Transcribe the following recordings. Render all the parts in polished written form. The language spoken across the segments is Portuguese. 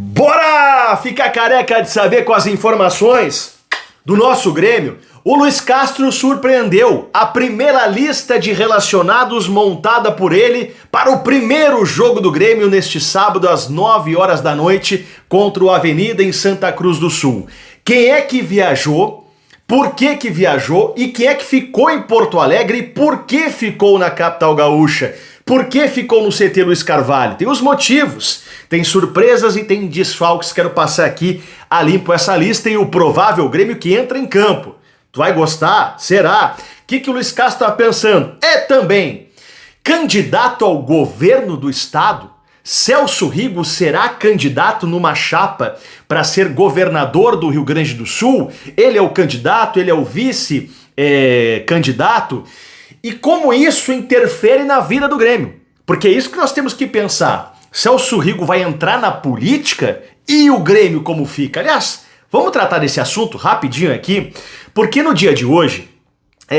Bora ficar careca de saber com as informações do nosso Grêmio? O Luiz Castro surpreendeu a primeira lista de relacionados montada por ele para o primeiro jogo do Grêmio neste sábado às 9 horas da noite contra o Avenida em Santa Cruz do Sul. Quem é que viajou? Por que que viajou? E quem é que ficou em Porto Alegre e por que ficou na capital gaúcha? Por que ficou no CT Luiz Carvalho? Tem os motivos, tem surpresas e tem desfalques. Quero passar aqui a limpo essa lista e o provável Grêmio que entra em campo. Tu vai gostar? Será? O que o Luiz Castro está pensando? É também candidato ao governo do estado? Celso Rigo será candidato numa chapa para ser governador do Rio Grande do Sul? Ele é o candidato, ele é o vice-candidato? E como isso interfere na vida do Grêmio? Porque é isso que nós temos que pensar. Celso Rigo vai entrar na política e o Grêmio como fica? Aliás, vamos tratar desse assunto rapidinho aqui, porque no dia de hoje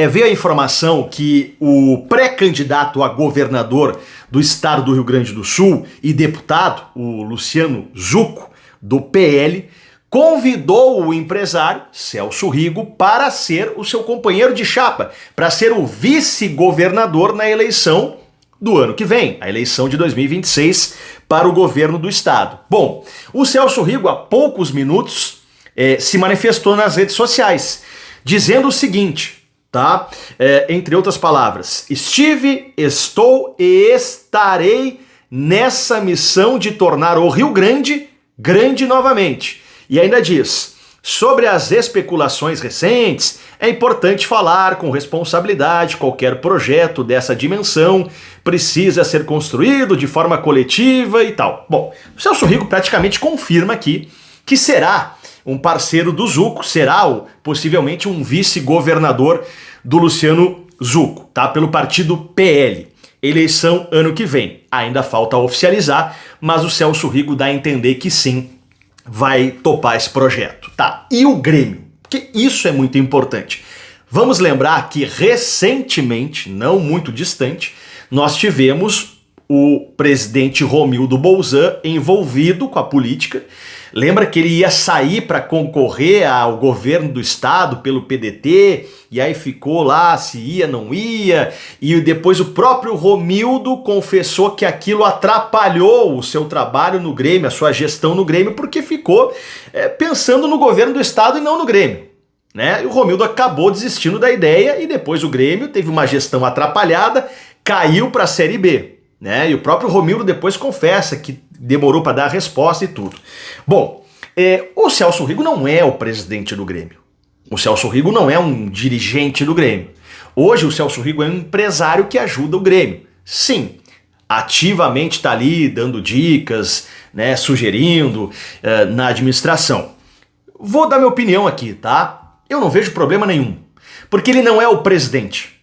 veio a informação que o pré-candidato a governador do estado do Rio Grande do Sul e deputado, o Luciano Zucco, do PL, convidou o empresário Celso Rigo para ser o seu companheiro de chapa, para ser o vice-governador na eleição do ano que vem, a eleição de 2026 para o governo do estado. Bom, o Celso Rigo há poucos minutos se manifestou nas redes sociais, dizendo o seguinte, tá? Entre outras palavras, estou e estarei nessa missão de tornar o Rio Grande grande novamente. E ainda diz, sobre as especulações recentes, é importante falar com responsabilidade. Qualquer projeto dessa dimensão precisa ser construído de forma coletiva e tal. Bom, o Celso Rigo praticamente confirma aqui que será um parceiro do Zucco, será possivelmente um vice-governador do Luciano Zucco, tá? Pelo partido PL. Eleição ano que vem. Ainda falta oficializar, mas o Celso Rigo dá a entender que sim, vai topar esse projeto. Tá, e o Grêmio? Porque isso é muito importante. Vamos lembrar que recentemente, não muito distante, nós tivemos o presidente Romildo Bolzan envolvido com a política. Lembra que ele ia sair para concorrer ao governo do estado pelo PDT, e aí ficou lá se ia, não ia, e depois o próprio Romildo confessou que aquilo atrapalhou o seu trabalho no Grêmio, a sua gestão no Grêmio, porque ficou pensando no governo do estado e não no Grêmio, né? E o Romildo acabou desistindo da ideia e depois o Grêmio teve uma gestão atrapalhada, caiu para a Série B, né? E o próprio Romildo depois confessa que demorou para dar a resposta e tudo. Bom, o Celso Rigo não é o presidente do Grêmio. O Celso Rigo não é um dirigente do Grêmio. Hoje o Celso Rigo é um empresário que ajuda o Grêmio. Sim, ativamente está ali dando dicas, né, sugerindo na administração. Vou dar minha opinião aqui, tá? Eu não vejo problema nenhum. Porque ele não é o presidente.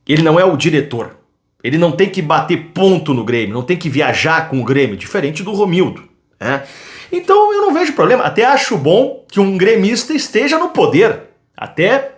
Ele não é o diretor. Ele não tem que bater ponto no Grêmio, não tem que viajar com o Grêmio, diferente do Romildo, né? Então eu não vejo problema, até acho bom que um gremista esteja no poder, até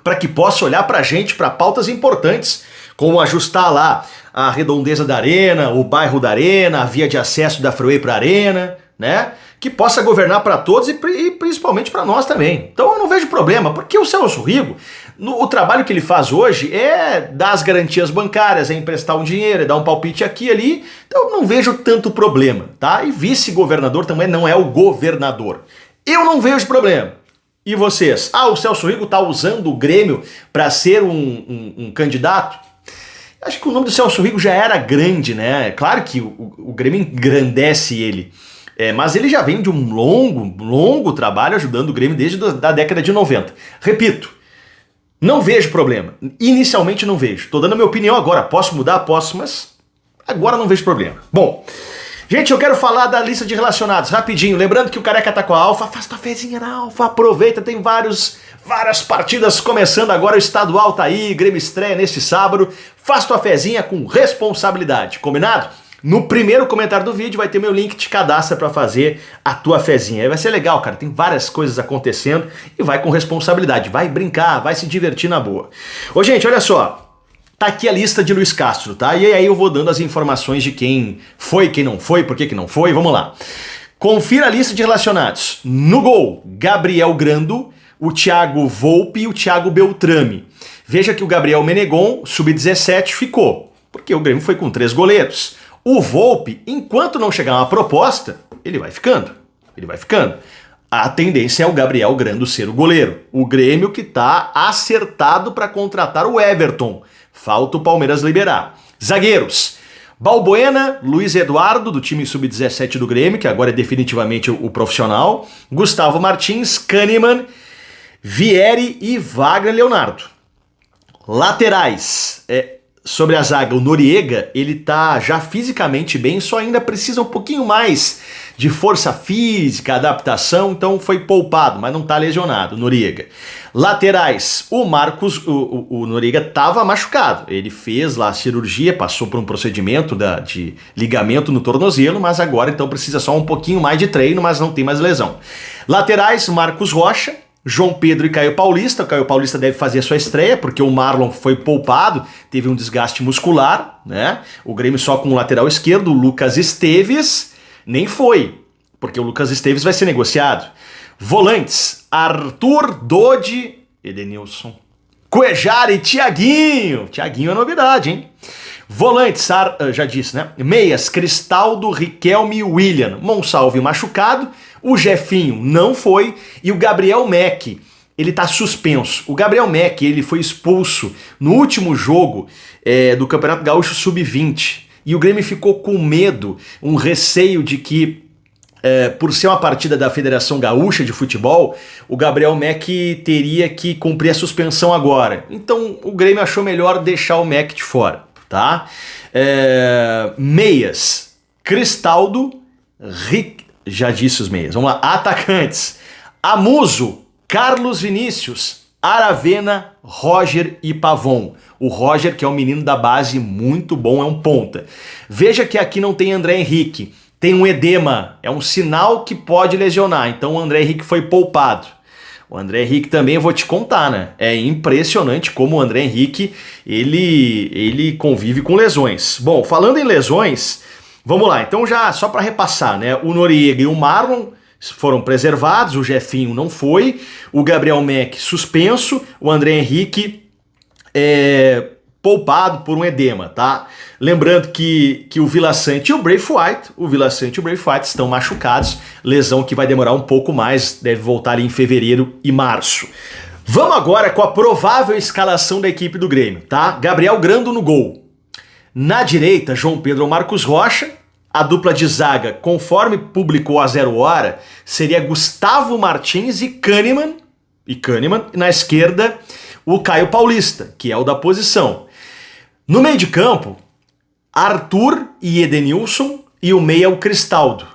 para que possa olhar para a gente, para pautas importantes, como ajustar lá a redondeza da arena, o bairro da arena, a via de acesso da Freeway para a arena, né? Que possa governar para todos e principalmente para nós também. Então eu não vejo problema, porque o Celso Rigo, o trabalho que ele faz hoje é dar as garantias bancárias, é emprestar um dinheiro, é dar um palpite aqui e ali, então eu não vejo tanto problema, tá? E vice-governador também não é o governador. Eu não vejo problema. E vocês? O Celso Rigo tá usando o Grêmio para ser um candidato? Acho que o nome do Celso Rigo já era grande, né? Claro que o Grêmio engrandece ele. Mas ele já vem de um longo trabalho ajudando o Grêmio desde a década de 90. Repito, não vejo problema. Inicialmente não vejo. Estou dando a minha opinião agora. Posso mudar? Posso, mas agora não vejo problema. Bom, gente, eu quero falar da lista de relacionados rapidinho. Lembrando que o Careca tá com a Alfa. Faz tua fezinha na Alfa. Aproveita, tem várias partidas começando agora. O estadual tá aí. Grêmio estreia neste sábado. Faz tua fezinha com responsabilidade. Combinado? No primeiro comentário do vídeo vai ter meu link, te cadastra para fazer a tua fezinha. Aí vai ser legal, cara, tem várias coisas acontecendo e vai com responsabilidade, vai brincar, vai se divertir na boa. Ô gente, olha só, tá aqui a lista de Luiz Castro, tá? E aí eu vou dando as informações de quem foi, quem não foi, por que não foi, vamos lá. Confira a lista de relacionados. No gol, Gabriel Grando, o Thiago Volpe e o Thiago Beltrame. Veja que o Gabriel Menegon, sub-17, ficou, porque o Grêmio foi com 3 goleiros. O Volpe, enquanto não chegar uma proposta, ele vai ficando. A tendência é o Gabriel Grando ser o goleiro. O Grêmio que está acertado para contratar o Everton. Falta o Palmeiras liberar. Zagueiros. Balbuena, Luiz Eduardo, do time sub-17 do Grêmio, que agora é definitivamente o profissional. Gustavo Martins, Kahneman, Vieri e Wagner Leonardo. Laterais. Sobre a zaga, o Noriega, ele tá já fisicamente bem, só ainda precisa um pouquinho mais de força física, adaptação, então foi poupado, mas não tá lesionado, o Noriega. Laterais, o Marcos, o Noriega tava machucado, ele fez lá a cirurgia, passou por um procedimento de ligamento no tornozelo, mas agora então precisa só um pouquinho mais de treino, mas não tem mais lesão. Laterais, Marcos Rocha, João Pedro e Caio Paulista. O Caio Paulista deve fazer a sua estreia, porque o Marlon foi poupado, teve um desgaste muscular, né? O Grêmio só com o lateral esquerdo, o Lucas Esteves, nem foi, porque o Lucas Esteves vai ser negociado. Volantes, Arthur, Dodi, Edenilson, Cuejar e Thiaguinho. Thiaguinho é novidade, hein? Volantes, já disse, né? Meias, Cristaldo, Riquelme e William. Monsalve machucado, o Jefinho não foi e o Gabriel Mack, ele tá suspenso. O Gabriel Mack, ele foi expulso no último jogo do Campeonato Gaúcho Sub-20 e o Grêmio ficou com medo, um receio de que por ser uma partida da Federação Gaúcha de Futebol, o Gabriel Mack teria que cumprir a suspensão agora. Então o Grêmio achou melhor deixar o Mack de fora, tá? Meias, Cristaldo, já disse os meias. Vamos lá. Atacantes, Amuso, Carlos Vinícius, Aravena, Roger e Pavon. O Roger, que é um menino da base muito bom, é um ponta. Veja que aqui não tem André Henrique. Tem um edema, é um sinal que pode lesionar, então o André Henrique foi poupado. O André Henrique também eu vou te contar, né? É impressionante como o André Henrique, ele convive com lesões. Bom, falando em lesões, vamos lá, então já só para repassar, né? O Noriega e o Marlon foram preservados, o Jefinho não foi, o Gabriel Mack suspenso, o André Henrique poupado por um edema, tá? Lembrando que o Vila Sante e o Braithwaite, estão machucados, lesão que vai demorar um pouco mais, deve voltar ali em fevereiro e março. Vamos agora com a provável escalação da equipe do Grêmio, tá? Gabriel Grando no gol. Na direita, João Pedro ou Marcos Rocha. A dupla de zaga, conforme publicou a 0 Hora, seria Gustavo Martins e Kahneman. E na esquerda, o Caio Paulista, que é o da posição. No meio de campo, Arthur e Edenilson e o meia o Cristaldo.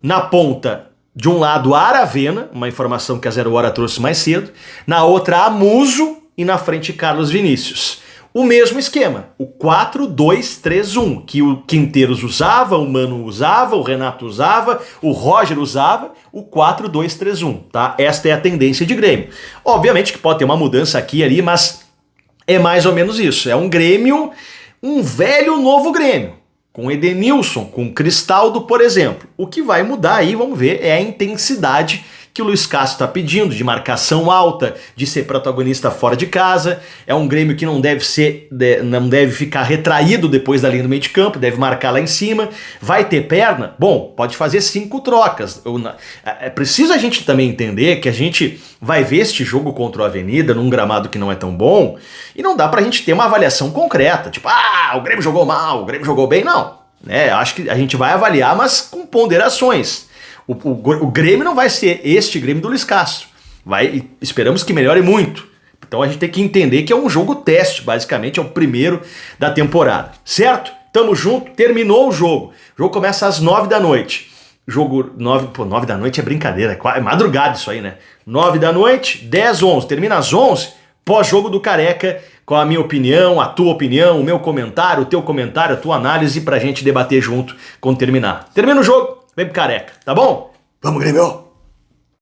Na ponta, de um lado a Aravena, uma informação que a 0 Hora trouxe mais cedo, na outra Amuso e na frente Carlos Vinícius. O mesmo esquema, o 4-2-3-1, que o Quinteiros usava, o Mano usava, o Renato usava, o Roger usava, o 4-2-3-1, tá? Esta é a tendência de Grêmio. Obviamente que pode ter uma mudança aqui e ali, mas é mais ou menos isso. É um Grêmio, um velho novo Grêmio, com Edenilson, com Cristaldo, por exemplo. O que vai mudar aí, vamos ver, é a intensidade que o Luiz Castro está pedindo, de marcação alta, de ser protagonista fora de casa. É um Grêmio que não deve ficar retraído depois da linha do meio de campo, deve marcar lá em cima. Vai ter perna? Bom, pode fazer 5 trocas. É preciso a gente também entender que a gente vai ver este jogo contra o Avenida num gramado que não é tão bom e não dá pra gente ter uma avaliação concreta, tipo, o Grêmio jogou mal, o Grêmio jogou bem, não. Acho que a gente vai avaliar, mas com ponderações. O Grêmio não vai ser este Grêmio do Luiz Castro. Esperamos que melhore muito. Então a gente tem que entender que é um jogo teste, basicamente, é o primeiro da temporada. Certo? Tamo junto, terminou o jogo. O jogo começa às 9 da noite. Jogo 9 da noite é brincadeira, é madrugada isso aí, né? 9 da noite, 10, 11. Termina às 11, pós-jogo do Careca, com a minha opinião, a tua opinião, o meu comentário, o teu comentário, a tua análise pra gente debater junto quando terminar. Termina o jogo. Vem pro Careca, tá bom? Vamos, Grêmio!